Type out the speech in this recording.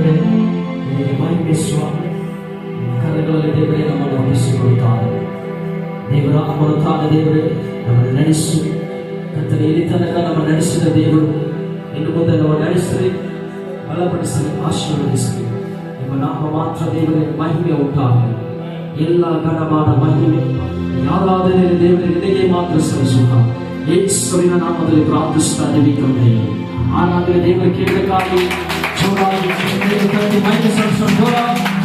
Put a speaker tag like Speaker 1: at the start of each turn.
Speaker 1: ದೇವರೇ ನಿನಗೆ ಮಹಿಮೆ ಸ್ವಾಮಿ. ಕರೆಗಳಲ್ಲಿ ದೇವರೇ ನಮ್ಮನ್ನು ಒಪ್ಪಿಸಿಕೊಡುತ್ತಾರೆ. ದೇವರ ಕೊಡುತ್ತಾನೆ. ದೇವರೇ ನಮ್ಮನ್ನು ನಡೆಸು ಕರ್ತನೇ. ಇಲ್ಲಿ ತನಕ ನಮ್ಮ ನಡೆಸಿದ ದೇವರು ಇನ್ನು ಮುಂದೆ ನಾವು ನಡೆಸಲಿ, ಬಲಪಡಿಸಲಿ, ಆಶೀರ್ವದಿಸಲಿ. ನಿಮ್ಮ ನಾಮ ಮಾತ್ರ ದೇವರೇ ಮಹಿಮೆ ಉಂಟಾಗಲಿ. ಎಲ್ಲ ಘನವಾದ ಮಹಿಮೆ ಯಾರಾದರೆ ದೇವರೇ ನಿನಗೆ ಮಾತ್ರ ಸಲ್ಲಿಸುತ್ತ ಯೇಸುವಿನ ನಾಮದಲ್ಲಿ ಪ್ರಾರ್ಥಿಸ್ತಾ ಇದ್ದೀವಿ ತಂದೆ. ಆನಾಗಲೇ ದೇವರ ಕೇಳಕ್ಕಾಗಿ ಜೋರಾಗಿ ಮಹಿಮೆ ಸಲ್ಲಿಸೋಣ.